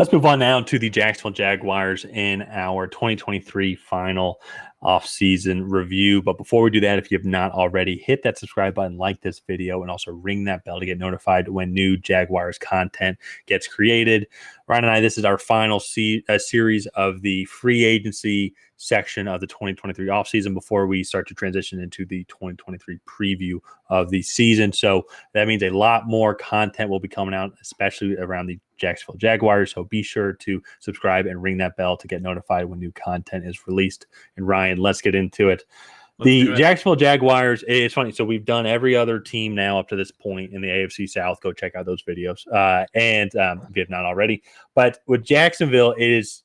Let's move on now to the Jacksonville Jaguars in our 2023 final offseason review. But before we do that, if you have not already, hit that subscribe button, like this video, and also ring that bell to get notified when new Jaguars content gets created. Ryan and I, this is our final series of the free agency section of the 2023 offseason before we start to transition into the 2023 preview of the season. So that means a lot more content will be coming out, especially around the Jacksonville Jaguars. So be sure to subscribe and ring that bell to get notified when new content is released. And Ryan, let's get into it. The Jacksonville Jaguars, it's funny. So we've done every other team now up to this point in the AFC South. Go check out those videos. And if you have not already. But with Jacksonville, it is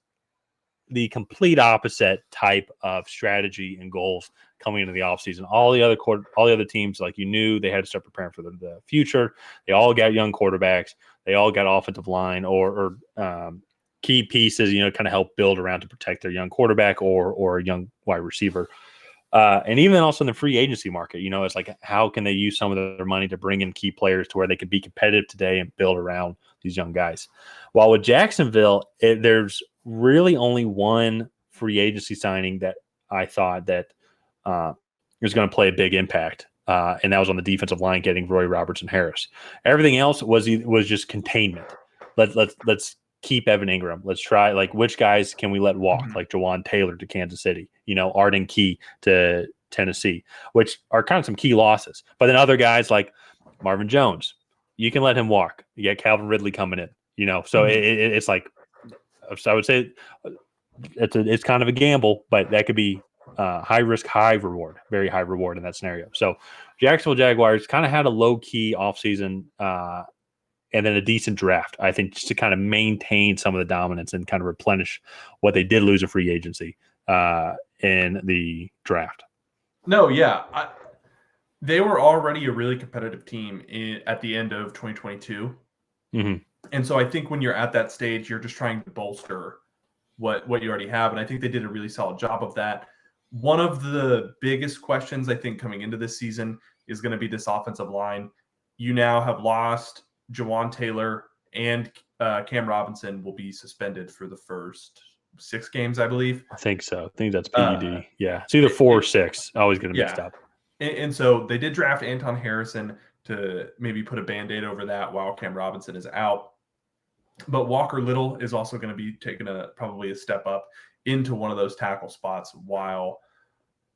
the complete opposite type of strategy and goals coming into the offseason. All the other teams, like you knew, they had to start preparing for the future. They all got young quarterbacks. They all got offensive line or key pieces, kind of help build around to protect their young quarterback or a young wide receiver. And even also in the free agency market, it's like, how can they use some of their money to bring in key players to where they could be competitive today and build around these young guys? While with Jacksonville, there's really only one free agency signing that I thought that was going to play a big impact, and that was on the defensive line, getting Roy Robertson Harris. Everything else was just containment. Let's keep Evan Ingram. Let's try, like, which guys can we let walk, like Jawan Taylor to Kansas City, Arden Key to Tennessee, which are kind of some key losses. But then other guys like Marvin Jones, you can let him walk. You got Calvin Ridley coming in, so it's like, so I would say it's kind of a gamble, but that could be high risk, high reward, very high reward in that scenario. So Jacksonville Jaguars kind of had a low key offseason and then a decent draft, I think, just to kind of maintain some of the dominance and kind of replenish what they did lose a free agency in the draft. No, yeah. They were already a really competitive team at the end of 2022. Mm-hmm. And so I think when you're at that stage, you're just trying to bolster what you already have. And I think they did a really solid job of that. One of the biggest questions, I think, coming into this season is going to be this offensive line. You now have lost Jawan Taylor, and Cam Robinson will be suspended for the first 6 games, I believe. I think so. I think that's PUD. Yeah. It's either 4 or 6. I always get them mixed up. And so they did draft Anton Harrison to maybe put a Band-Aid over that while Cam Robinson is out. But Walker Little is also going to be taking probably a step up into one of those tackle spots while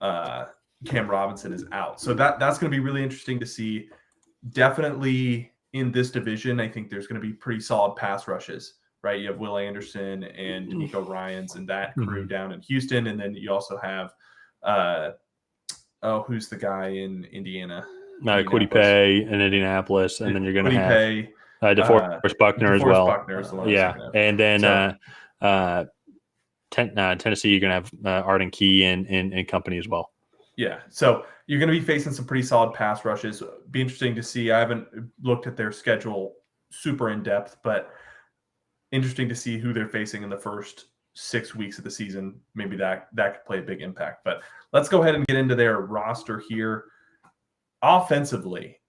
Cam Robinson is out. So that's going to be really interesting to see. Definitely in this division, I think there's going to be pretty solid pass rushes, right? You have Will Anderson and D'Amico Ryans and that crew down in Houston. And then you also have, who's the guy in Indiana? Kwity Paye in Indianapolis. And then you're going to have DeForest Buckner as well. And then Tennessee, you're going to have Arden Key and company as well. Yeah, so you're going to be facing some pretty solid pass rushes. Be interesting to see. I haven't looked at their schedule super in depth, but interesting to see who they're facing in the first 6 weeks of the season. Maybe that could play a big impact. But let's go ahead and get into their roster here. Offensively,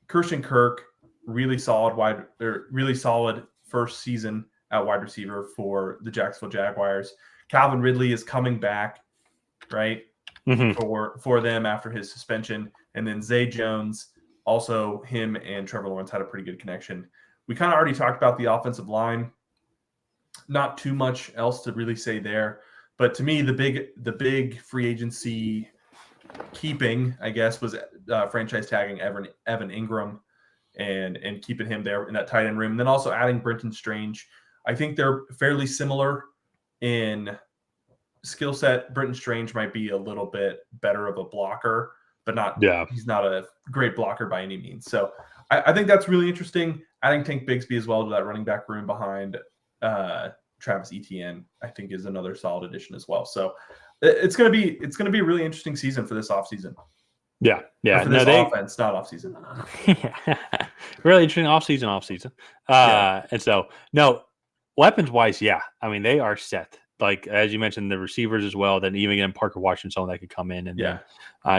Christian Kirk, really solid first season at wide receiver for the Jacksonville Jaguars. Calvin Ridley is coming back, right? For them after his suspension. And then Zay Jones, also him and Trevor Lawrence had a pretty good connection. We kind of already talked about the offensive line. Not too much else to really say there. But to me, the big free agency keeping, I guess, was franchise tagging Evan Ingram and keeping him there in that tight end room. And then also adding Brenton Strange. I think they're fairly similar in skill set. Brenton Strange might be a little bit better of a blocker, but he's not a great blocker by any means. So I think that's really interesting. Adding Tank Bigsby as well to that running back room behind Travis Etienne, I think, is another solid addition as well. So it's gonna be a really interesting season for this offseason. Yeah. For this offense, not offseason. Really interesting offseason. And so weapons wise, I mean, they are set. Like, as you mentioned, the receivers as well, then even again, Parker Washington, someone that could come in. And then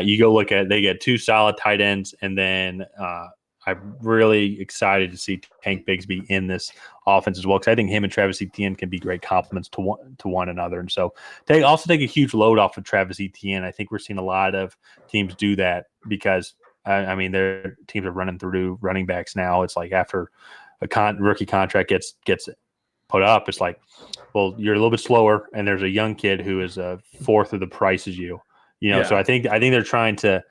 you go look at, they get 2 solid tight ends. And then I I'm really excited to see Tank Bigsby in this offense as well, because I think him and Travis Etienne can be great complements to one another. And so they also take a huge load off of Travis Etienne. I think we're seeing a lot of teams do that because, I mean, their teams are running through running backs now. It's like after a rookie contract gets put up, it's like, well, you're a little bit slower, and there's a young kid who is a fourth of the price as you. So I think they're trying to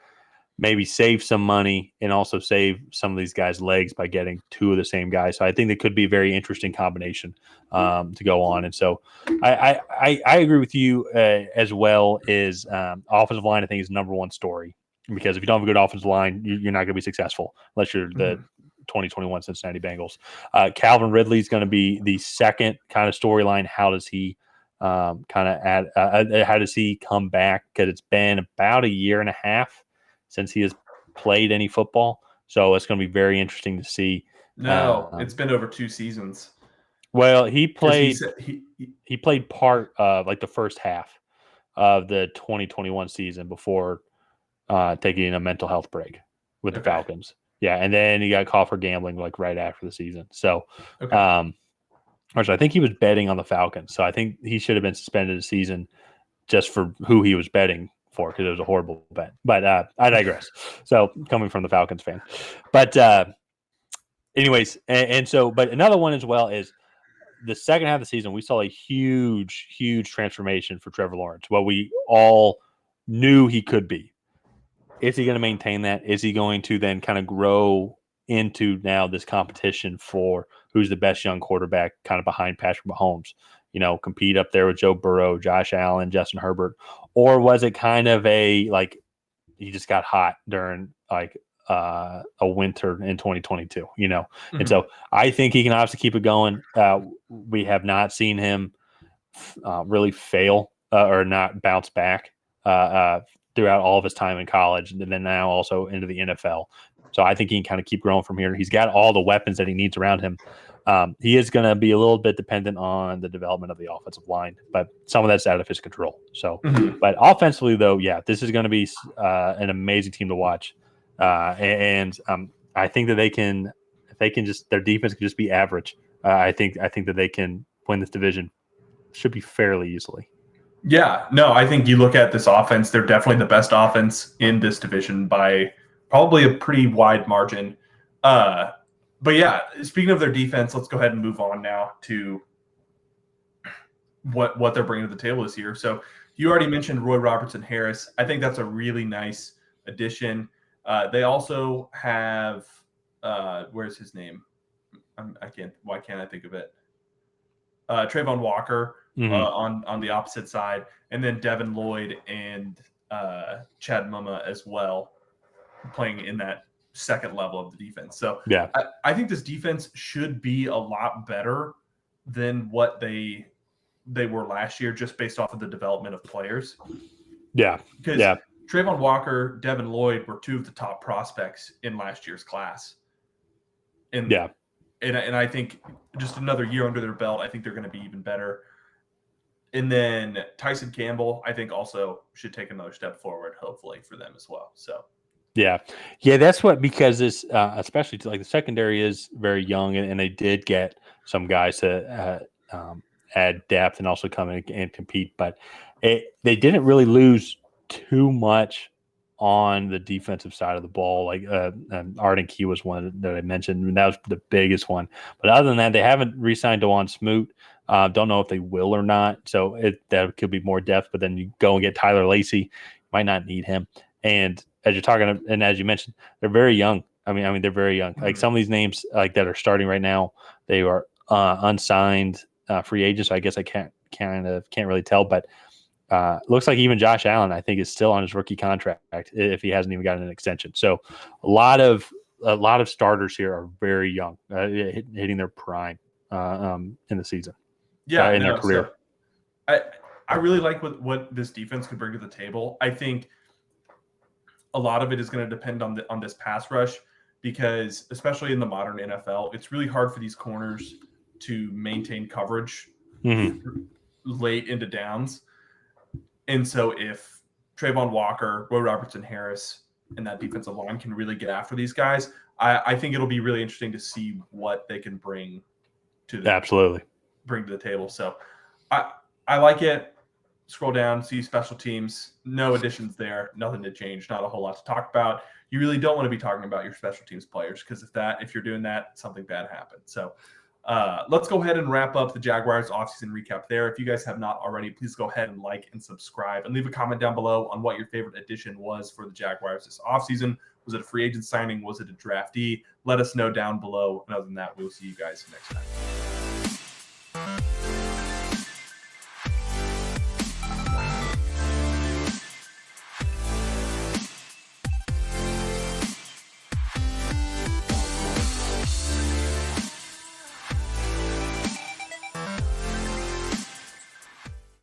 maybe save some money and also save some of these guys' legs by getting two of the same guys. So I think that could be a very interesting combination to go on. And so I agree with you as well. Is offensive line, I think, is number one story, because if you don't have a good offensive line, you're not going to be successful unless you're the 2021 Cincinnati Bengals. Calvin Ridley is going to be the second kind of storyline. How does he how does he come back? Because it's been about a year and a half since he has played any football. So it's going to be very interesting to see. No, it's been over 2 seasons. Well, he played he played part of like the first half of the 2021 season before taking a mental health break with the Falcons. Yeah, and then he got caught for gambling like right after the season. So I think he was betting on the Falcons. So I think he should have been suspended a season just for who he was betting for, because it was a horrible bet. But I digress. So coming from the Falcons fan. But anyways, but another one as well is the second half of the season, we saw a huge, huge transformation for Trevor Lawrence. What we all knew he could be. Is he going to maintain that? Is he going to then kind of grow into now this competition for who's the best young quarterback kind of behind Patrick Mahomes? Compete up there with Joe Burrow, Josh Allen, Justin Herbert? Or was it kind of a, like, he just got hot during like a winter in 2022, And so I think he can obviously keep it going. We have not seen him really fail or not bounce back throughout all of his time in college, and then now also into the NFL. So I think he can kind of keep growing from here. He's got all the weapons that he needs around him. He is going to be a little bit dependent on the development of the offensive line, but some of that's out of his control. So, but offensively, though, yeah, this is going to be an amazing team to watch. And I think that they can, if they can just, their defense can just be average. I think that they can win this division. Should be fairly easily. Yeah, no, I think you look at this offense, they're definitely the best offense in this division by probably a pretty wide margin. But yeah, speaking of their defense, let's go ahead and move on now to what they're bringing to the table this year. So you already mentioned Roy Robertson-Harris. I think that's a really nice addition. They also have where's his name? Why can't I think of it? Trayvon Walker on the opposite side, and then Devin Lloyd and Chad Muma as well, playing in that second level of the defense. So yeah, I think this defense should be a lot better than what they were last year, just based off of the development of players. Yeah, because Trayvon Walker, Devin Lloyd were two of the top prospects in last year's class. And I think just another year under their belt, I think they're going to be even better. And then Tyson Campbell, I think, also should take another step forward, hopefully, for them as well. So, yeah, that's what, because this, especially like the secondary is very young, and they did get some guys to add depth and also come in and compete, but they didn't really lose too much on the defensive side of the ball. Like Arden Key was one that I mentioned, and that was the biggest one. But other than that, they haven't re-signed DeJuan Smoot. Don't know if they will or not. So that could be more depth. But then you go and get Tyler Lacey, might not need him. And as you're talking, and as you mentioned, they're very young. I mean, they're very young. Like some of these names, like that are starting right now, they are unsigned free agents. So I guess I can't really tell, but. Looks like even Josh Allen, I think, is still on his rookie contract if he hasn't even gotten an extension. So a lot of starters here are very young, hitting their prime in the season. In their career. So I really like what this defense could bring to the table. I think a lot of it is going to depend on this pass rush, because especially in the modern NFL, it's really hard for these corners to maintain coverage late into downs. And so if Trayvon Walker, Roy Robertson-Harris, and that defensive line can really get after these guys, I think it'll be really interesting to see what they can bring to the table. So I like it. Scroll down, see special teams. No additions there. Nothing to change. Not a whole lot to talk about. You really don't want to be talking about your special teams players because if you're doing that, something bad happened. So let's go ahead and wrap up the Jaguars offseason recap there. If you guys have not already, please go ahead and like and subscribe and leave a comment down below on what your favorite addition was for the Jaguars this offseason. Was it a free agent signing? Was it a draftee? Let us know down below. And other than that, we'll see you guys next time.